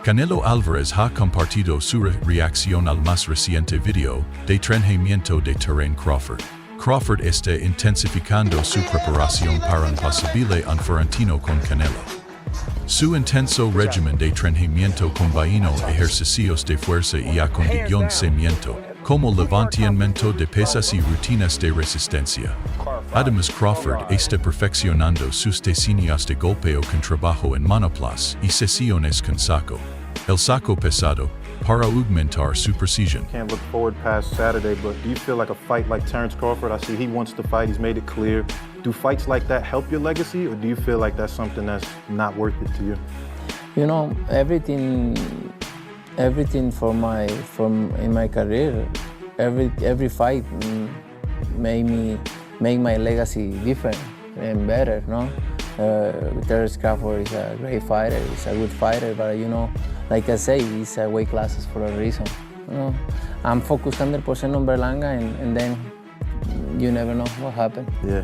Canelo Álvarez ha compartido su reacción al más reciente video de entrenamiento de Terence Crawford. Crawford está intensificando su preparación para un posible enfrentamiento con Canelo. Su intenso régimen de entrenamiento combinó ejercicios de fuerza y acondicionamiento, como levantamiento de pesas y rutinas de resistencia. Además, Crawford está perfeccionando sus técnicas de golpeo con trabajo en monoplaza y sesiones con saco. El saco pesado, para aumentar su precisión. Can't look forward past Saturday, but do you feel like a fight like Terence Crawford? I see he wants to fight, he's made it clear. Do fights like that help your legacy, or do you feel like that's something that's not worth it to you? You know, everything in my career, every fight make my legacy different and better, no? Terence Crawford is a great fighter, he's a good fighter, but you know, like I say, he's weight classes for a reason. You know? I'm focused 100% on Berlanga, and then you never know what happened. Yeah,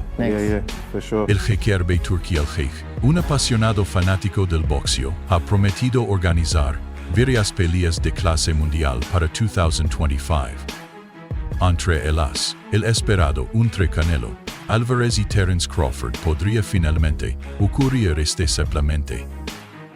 for sure. El jeque árabe turquí El Sheikh, un apasionado fanático del boxeo, ha prometido organizar varias peleas de clase mundial para 2025. Entre ellas, el esperado entre Canelo Álvarez y Terence Crawford podría finalmente ocurrir simplemente.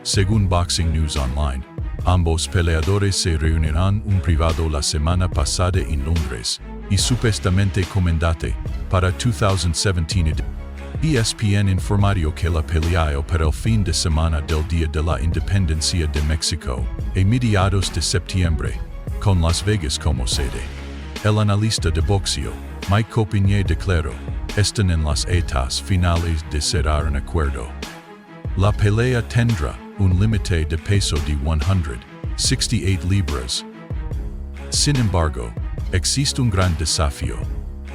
Según Boxing News Online, ambos peleadores se reunirán un privado la semana pasada en Londres y supuestamente comandante para 2017. ESPN informario que la pelea para el fin de semana del Día de la Independencia de México, a mediados de septiembre, con Las Vegas como sede. El analista de boxeo, Mike Copiñé declaró, están en las etapas finales de cerrar un acuerdo. La pelea tendrá un límite de peso de 168 libras. Sin embargo, existe un gran desafío.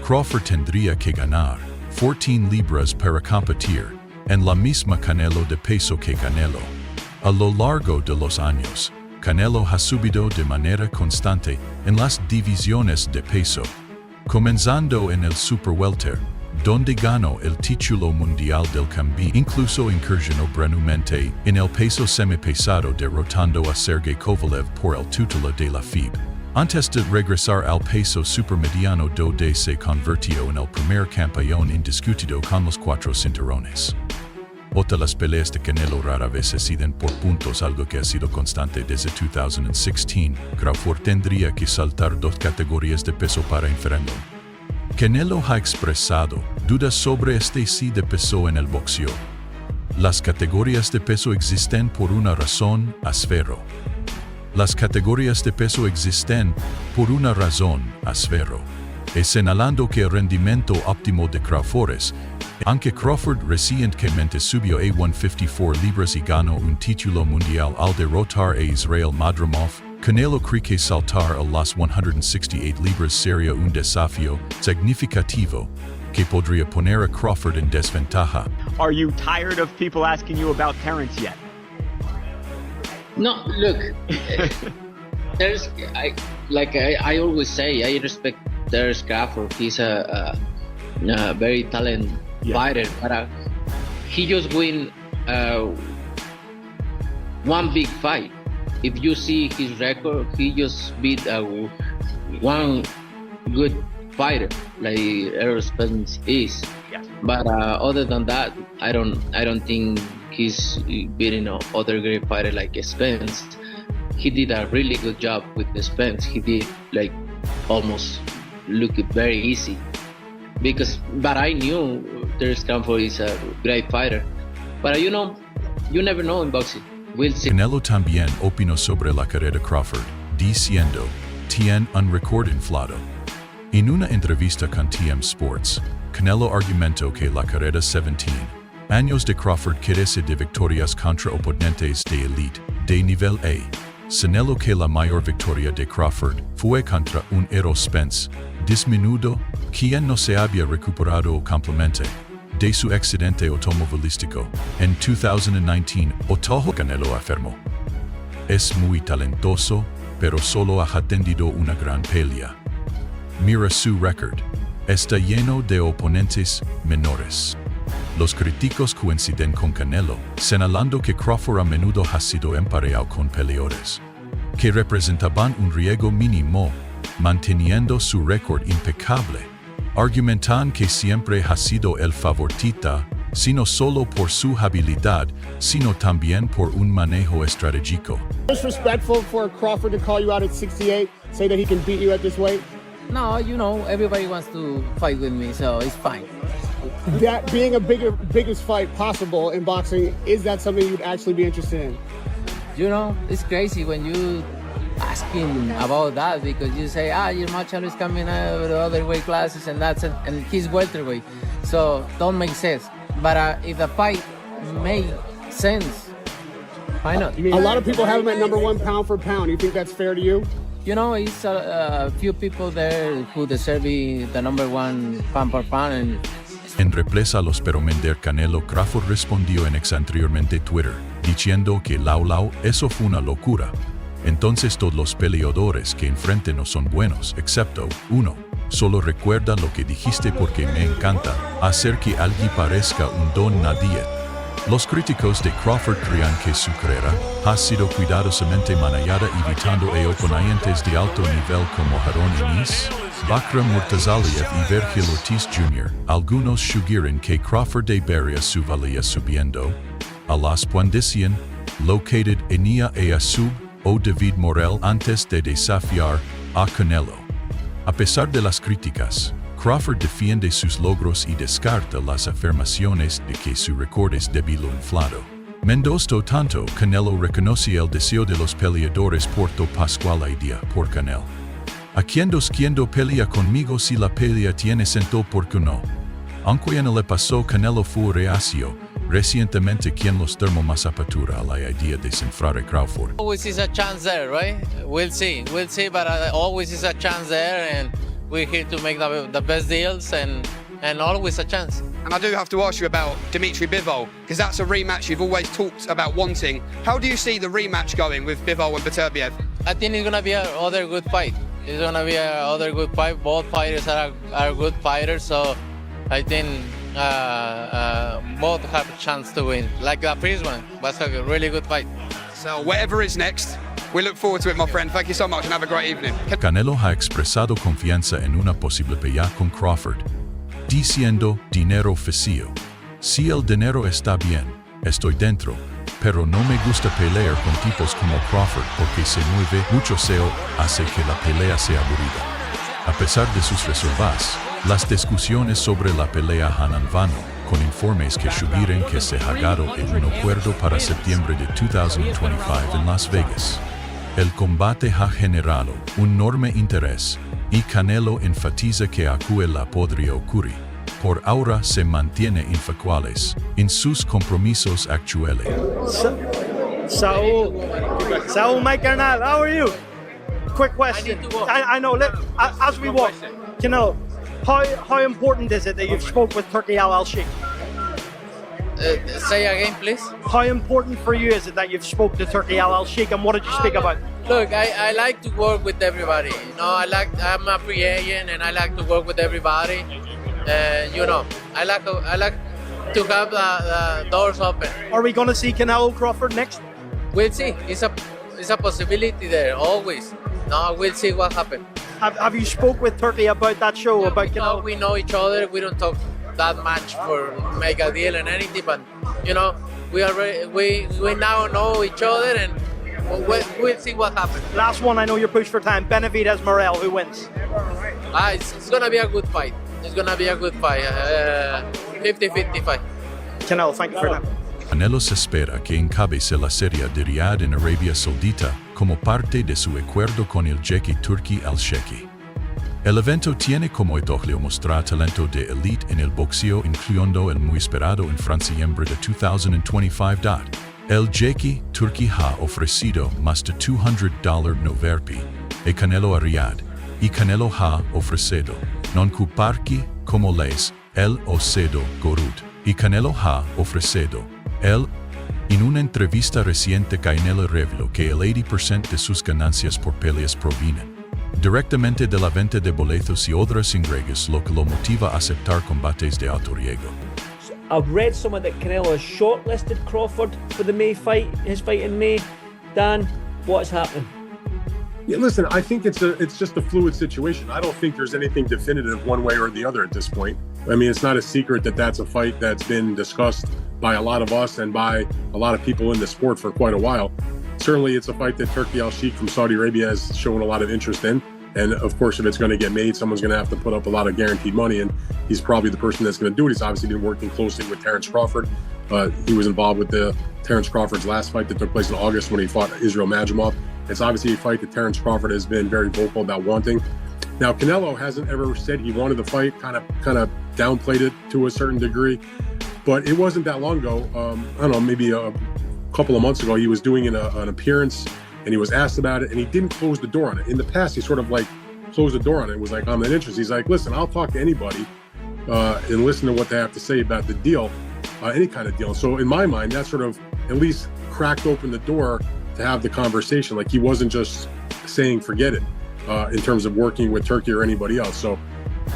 Crawford tendría que ganar 14 libras para competir en la misma Canelo de peso que Canelo. A lo largo de los años, Canelo ha subido de manera constante en las divisiones de peso, comenzando en el Super Welter, donde ganó el título mundial del campeón. Incluso incursionó brevemente en el peso semipesado derrotando a Sergey Kovalev por el título de la FIB. Antes de regresar al peso supermediano donde se convirtió en el primer campeón indiscutido con los 4 cinturones. Otras las peleas de Canelo rara vez se deciden por puntos, algo que ha sido constante desde 2016. Crawford tendría que saltar 2 categorías de peso para enfrentarlo. Canelo ha expresado dudas sobre este sí de peso en el boxeo. Las categorías de peso existen por una razón, asevero. Las categorías de peso existen por una razón, asevero. Señalando que el rendimiento óptimo de Crawford es, aunque Crawford recientemente subió a 154 libras y ganó un título mundial al derrotar a Israel Madrimov, Canelo cree que saltar a las 168 libras sería un desafío significativo que podría poner a Crawford en desventaja. Are you tired of people asking you about Terence yet? No, look, I always say, I respect Terence Crawford. He's a very talented fighter, but he just win one big fight. If you see his record, he just beat one good fighter, like Errol Spence is. Yeah. But other than that, I don't think he's beating other great fighter like Spence. He did a really good job with the Spence. He did like almost look it very easy. But I knew Terence Crawford is a great fighter. But you never know in boxing. We'll see. Canelo también opinó sobre la carrera de Crawford, diciendo, tiene un récord inflado. En una entrevista con TM Sports, Canelo argumentó que la carrera 17 años de Crawford carece de victorias contra oponentes de elite, de nivel A, señaló que la mayor victoria de Crawford fue contra un Errol Spence disminuido, quien no se había recuperado completamente de su accidente automovilístico en 2019. Otojo Canelo afirmó: es muy talentoso, pero solo ha atendido una gran pelea. Mira su récord. Está lleno de oponentes menores. Los críticos coinciden con Canelo, señalando que Crawford a menudo ha sido empareado con peleadores que representaban un riesgo mínimo, manteniendo su récord impecable. Argumentan que siempre ha sido el favorita, sino solo por su habilidad, sino también por un manejo estratégico. Disrespectful for Crawford to call you out at 68, say that he can beat you at this weight? No, you know, everybody wants to fight with me, so it's fine. That being a biggest fight possible in boxing, is that something you'd actually be interested in? You know, it's crazy when you asking about that because you say, your Machado is coming out of the other weight classes and and he's welterweight, so don't make sense. But if the fight makes sense, why not? A lot of people have him at number one pound for pound. You think that's fair to you? You know, it's a few people there who deserve the number one pound per pound. And en represa a los peromender Canelo, Crawford respondió en ex anteriormente Twitter, diciendo que eso fue una locura. Entonces todos los peleadores que enfrente no son buenos, excepto uno. Solo recuerda lo que dijiste porque me encanta hacer que alguien parezca un don nadie. Los críticos de Crawford crean que su carrera ha sido cuidadosamente manejada evitando oponentes de alto nivel como Harón Inís, Bakram Murtazaliev y Virgil Ortiz Jr. Algunos sugieren que Crawford debería su valía subiendo a las condiciones located en a sub o David Morel antes de desafiar a Canelo. A pesar de las críticas, Crawford defiende sus logros y descarta las afirmaciones de que su récord es débil o inflado. Mendoza tanto, Canelo reconoce el deseo de los peleadores Porto Pascual idea por Canelo. A quien pelea conmigo si la pelea tiene sentido porque no. Aunque en el pasado Canelo fue reacio, recientemente quien los termó más apertura a la idea de desenfrar a Crawford. Always is a chance there, right? We'll see, but always is a chance there, and we're here to make the best deals, and always a chance. And I do have to ask you about Dimitri Bivol, because that's a rematch you've always talked about wanting. How do you see the rematch going with Bivol and Beterbiev? I think it's gonna be another good fight. It's gonna be another good fight. Both fighters are good fighters, so I think both have a chance to win. Like the first one was a really good fight. So whatever is next, we look forward to it, my friend. Thank you so much and have a great evening. Canelo ha expresado confianza en una posible pelea con Crawford, diciendo dinero fácil. Si el dinero está bien, estoy dentro, pero no me gusta pelear con tipos como Crawford porque se mueve mucho, hace que la pelea sea aburrida. A pesar de sus reservas, las discusiones sobre la pelea han en vano, con informes que sugieren que se ha llegado a un acuerdo para septiembre de 2025 en Las Vegas. El combate ha generado un enorme interés, y Canelo enfatiza que la podría ocurrir. Por ahora se mantiene inflexibles en sus compromisos actuales. Saul, my carnal, how are you? Quick question. I know, as we walk, Canelo, how important is it that you've spoke with Turki Al-Sheikh? Say again, please. How important for you is it that you've spoke to Turki Al-Sheikh, and what did you speak about? Look, I like to work with everybody. You know, I'm a free agent, and I like to work with everybody. You know, I like to have the doors open. Are we going to see Canelo Crawford next? We'll see. It's a possibility there always. No, we'll see what happens. Have you spoke with Turki about that show, about Canelo? We know each other. We don't talk that much for make a deal and anything, but you know, we now know each other, and we'll see what happens. Last one, I know you're pushed for time. Benavidez Morel, who wins? It's gonna be a good fight. It's gonna be a good fight. 50-50 fight. Canelo, thank you for that. Canelo se espera que encabece la serie de Riyadh en Arabia Saudita como parte de su acuerdo con el jeque Turki Al-Sheikh. El evento tiene como objetivo mostrar talento de elite en el boxeo, incluyendo el muy esperado en Francia de 2025. El Jeki Turkey ha ofrecido más de $200 no verpi, e Canelo a Riyadh, y Canelo ha ofrecido, non comparti como les, el ocedo gorud, y Canelo ha ofrecido, el. En una entrevista reciente Canelo reveló que el 80% de sus ganancias por peleas provienen directamente de la venta de boletos y otros ingresos, lo que lo motiva a aceptar combates de alto riesgo. I've read somewhere that Canelo has shortlisted Crawford for the May fight, his fight in May. Dan, what's happening? Yeah, listen, I think it's just a fluid situation. I don't think there's anything definitive one way or the other at this point. I mean, it's not a secret that that's a fight that's been discussed by a lot of us and by a lot of people in the sport for quite a while. Certainly, it's a fight that Turki Al-Sheikh from Saudi Arabia has shown a lot of interest in. And of course, if it's going to get made, someone's going to have to put up a lot of guaranteed money. And he's probably the person that's going to do it. He's obviously been working closely with Terence Crawford. He was involved with the Terence Crawford's last fight that took place in August when he fought Israel Majumov. It's obviously a fight that Terence Crawford has been very vocal about wanting. Now, Canelo hasn't ever said he wanted the fight, kind of downplayed it to a certain degree. But it wasn't that long ago, I don't know, maybe a couple of months ago, he was doing an appearance and he was asked about it and he didn't close the door on it. In the past, he sort of like closed the door on it. It was like, I'm not interested. He's like, listen, I'll talk to anybody and listen to what they have to say about the deal, any kind of deal. So in my mind, that sort of at least cracked open the door to have the conversation. Like he wasn't just saying, forget it, in terms of working with Turkey or anybody else. So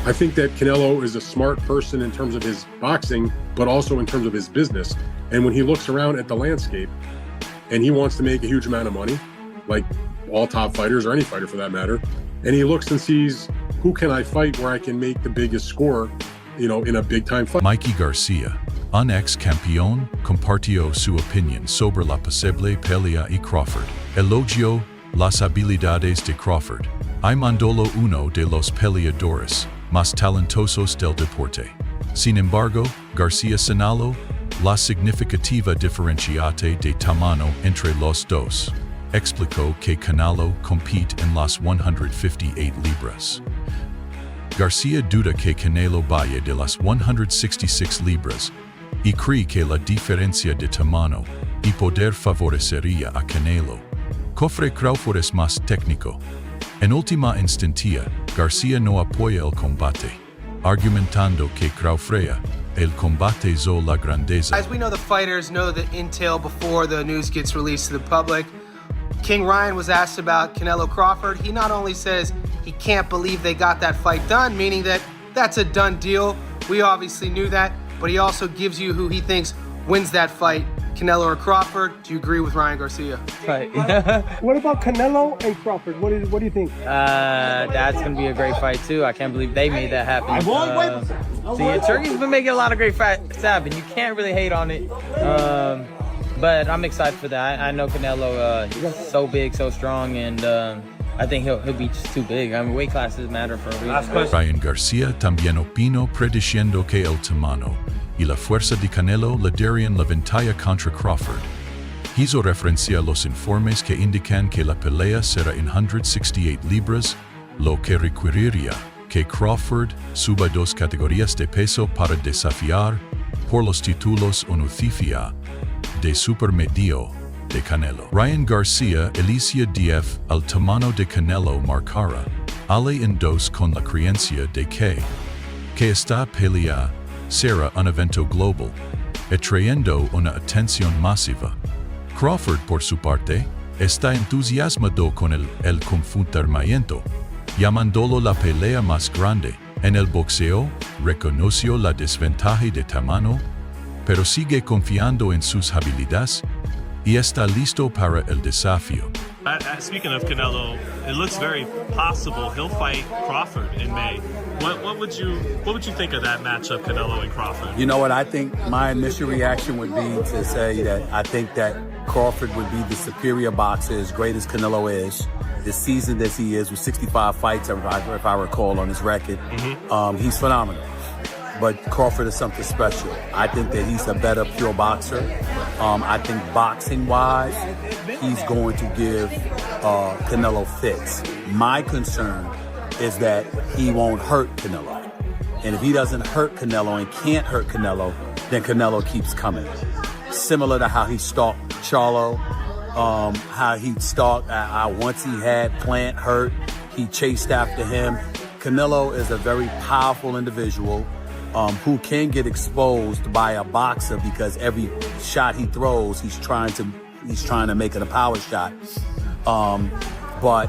I think that Canelo is a smart person in terms of his boxing, but also in terms of his business. And when he looks around at the landscape and he wants to make a huge amount of money, like all top fighters or any fighter for that matter, and he looks and sees, who can I fight where I can make the biggest score, you know, in a big time fight. Mikey Garcia, un ex campeón, compartió su opinión sobre la posible pelea y Crawford. Elogió las habilidades de Crawford. Y mandolo uno de los peleadores más talentosos del deporte. Sin embargo, Garcia señaló la significativa diferenciate de tamaño entre los dos. Explicó que Canelo compite en las 158 libras. Garcia duda que Canelo vaya de las 166 libras y cree que la diferencia de tamaño y poder favorecería a Canelo. Cofre Crawford es más técnico. En última instancia, Garcia no apoya el combate, argumentando que Crawford el combate zo la grandeza. As we know, the fighters know the intel before the news gets released to the public. King Ryan was asked about Canelo Crawford. He not only says he can't believe they got that fight done, meaning that that's a done deal. We obviously knew that, but he also gives you who he thinks wins that fight, Canelo or Crawford. Do you agree with Ryan Garcia? Right. What about Canelo and Crawford? What do you think? That's going to be a great fight, too. I can't believe they made that happen. Turkey's been making a lot of great fights happen. You can't really hate on it. But I'm excited for that. I know Canelo is so big, so strong, and I think he'll be just too big. I mean, weight classes matter for a reason. Ryan Garcia también opinó prediciendo que el tamaño y la fuerza de Canelo le darían la ventaja contra Crawford. Hizo referencia a los informes que indican que la pelea será en 168 libras, lo que requeriría que Crawford suba 2 categorías de peso para desafiar por los títulos honorífica de supermedio de Canelo. Ryan Garcia elicia DF al tamaño de Canelo marcara ale en 2 con la creencia de que esta pelea será un evento global, atrayendo una atención masiva. Crawford, por su parte, está entusiasmado con el confrontamiento, llamándolo la pelea más grande en el boxeo. Reconoció la desventaja de tamaño, pero sigue confiando en sus habilidades y está listo para el desafío. Speaking of Canelo, it looks very possible he'll fight Crawford in May. What would you think of that matchup, Canelo and Crawford? You know what, I think my initial reaction would be to say that I think that Crawford would be the superior boxer, as great as Canelo is. This season as he is, with 65 fights, if I recall, on his record, he's phenomenal. But Crawford is something special. I think that he's a better pure boxer. I think boxing-wise, he's going to give Canelo fits. My concern is that he won't hurt Canelo. And if he doesn't hurt Canelo and can't hurt Canelo, then Canelo keeps coming. similar to how he stalked Charlo, how he stalked, once he had Plant hurt, he chased after him. Canelo is a very powerful individual who can get exposed by a boxer because every shot he throws, he's trying to make it a power shot. But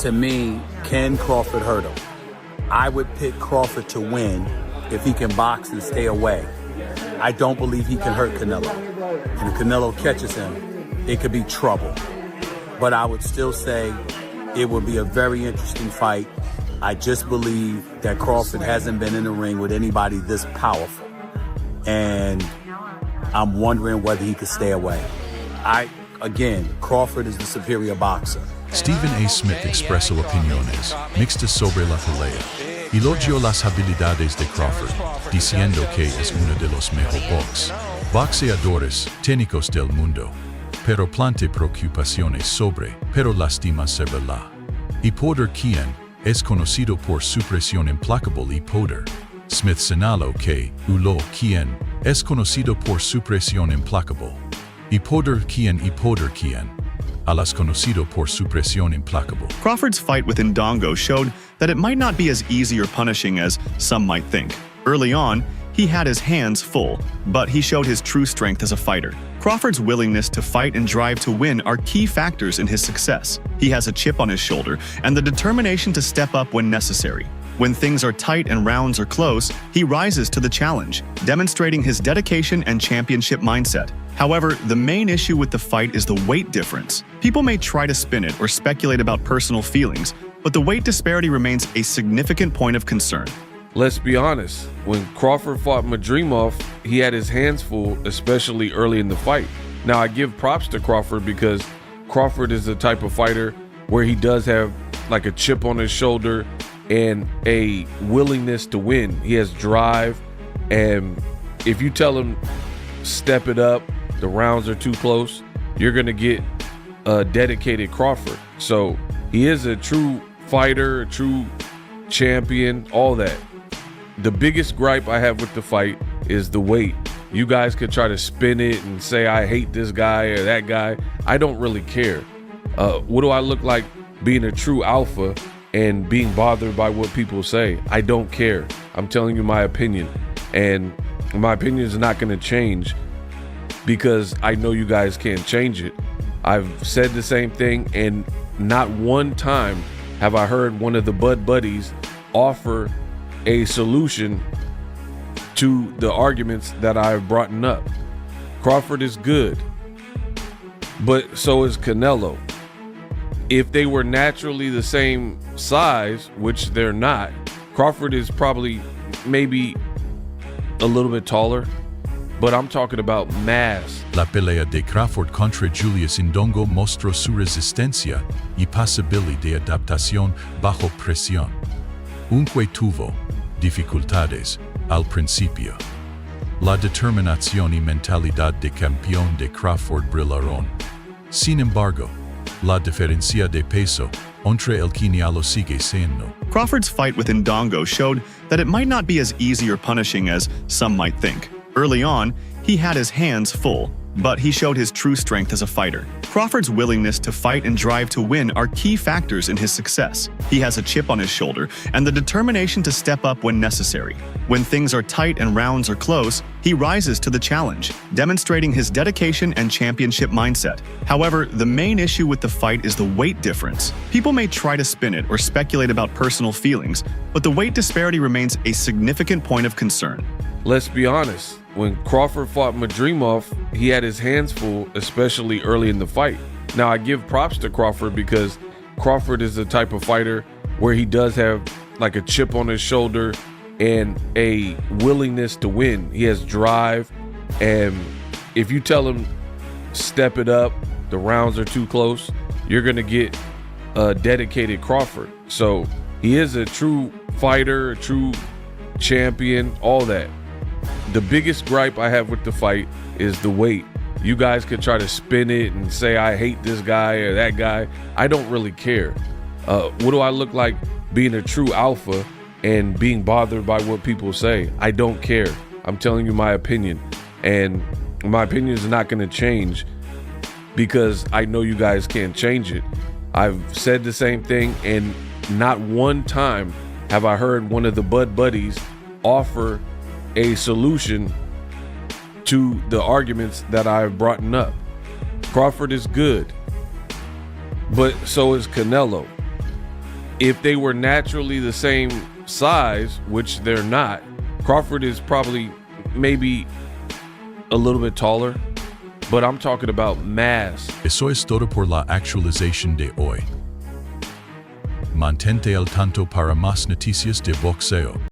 to me, can Crawford hurt him? I would pick Crawford to win if he can box and stay away. I don't believe he can hurt Canelo. And if Canelo catches him, it could be trouble. But I would still say it would be a very interesting fight. I just believe that Crawford hasn't been in the ring with anybody this powerful. And I'm wondering whether he could stay away. Again, Crawford is the superior boxer. Stephen A. Smith expresó opiniones mixtas sobre la pelea. Elogió las habilidades de Crawford, diciendo que es uno de los mejores boxeadores técnicos del mundo, pero plantea preocupaciones sobre, pero lastima saberla. Y Poder, quien es conocido por su presión implacable, y Poder. Smith señaló que Ulo, quien es conocido por su presión implacable, y Poder, quien alas conocido por su presión implacable. Crawford's fight with Ndongo showed that it might not be as easy or punishing as some might think. Early on, he had his hands full, but he showed his true strength as a fighter. Crawford's willingness to fight and drive to win are key factors in his success. He has a chip on his shoulder and the determination to step up when necessary. When things are tight and rounds are close, he rises to the challenge, demonstrating his dedication and championship mindset. However, the main issue with the fight is the weight difference. People may try to spin it or speculate about personal feelings, but the weight disparity remains a significant point of concern. Let's be honest, when Crawford fought Madrimov, he had his hands full, especially early in the fight. Now, I give props to Crawford because Crawford is the type of fighter where he does have like a chip on his shoulder and a willingness to win. He has drive, and if you tell him, step it up, the rounds are too close, you're going to get a dedicated Crawford. So he is a true fighter, a true champion, all that. The biggest gripe I have with the fight is the weight. You guys could try to spin it and say, I hate this guy or that guy. I don't really care. What do I look like being a true alpha and being bothered by what people say? I don't care. I'm telling you my opinion. And my opinion is not going to change because I know you guys can't change it. I've said the same thing, and not one time have I heard one of the Bud Buddies offer a solution to the arguments that I've brought up. Crawford is good, but so is Canelo. If they were naturally the same size, which they're not, Crawford is probably maybe a little bit taller, but I'm talking about mass. La pelea de Crawford contra Julius Ndongo mostró su resistencia y posibilidad de adaptación bajo presión. Aunque tuvo dificultades al principio, la determinación y mentalidad de campeón de Crawford brillaron. Sin embargo, la diferencia de peso entre el quinialo sigue siendo. Crawford's fight with Ndongo showed that it might not be as easy or punishing as some might think. Early on, he had his hands full, but he showed his true strength as a fighter. Crawford's willingness to fight and drive to win are key factors in his success. He has a chip on his shoulder and the determination to step up when necessary. When things are tight and rounds are close, he rises to the challenge, demonstrating his dedication and championship mindset. However, the main issue with the fight is the weight difference. People may try to spin it or speculate about personal feelings, but the weight disparity remains a significant point of concern. Let's be honest, when Crawford fought Madrimov, he had his hands full, especially early in the fight. Now, I give props to Crawford because Crawford is the type of fighter where he does have like a chip on his shoulder and a willingness to win. He has drive, and if you tell him, step it up, the rounds are too close, you're going to get a dedicated Crawford. So he is a true fighter, a true champion, all that. The biggest gripe I have with the fight is the weight. You guys could try to spin it and say, I hate this guy or that guy. I don't really care. What do I look like being a true alpha and being bothered by what people say? I don't care. I'm telling you my opinion. And My opinion is not going to change because I know you guys can't change it. I've said the same thing, and not one time have I heard one of the Bud Buddies offer a solution to the arguments that I've brought up. Crawford is good, but so is Canelo. If they were naturally the same size, which they're not, Crawford is probably maybe a little bit taller, but I'm talking about mass. Eso es todo por la actualización de hoy. Mantente al tanto para más noticias de boxeo.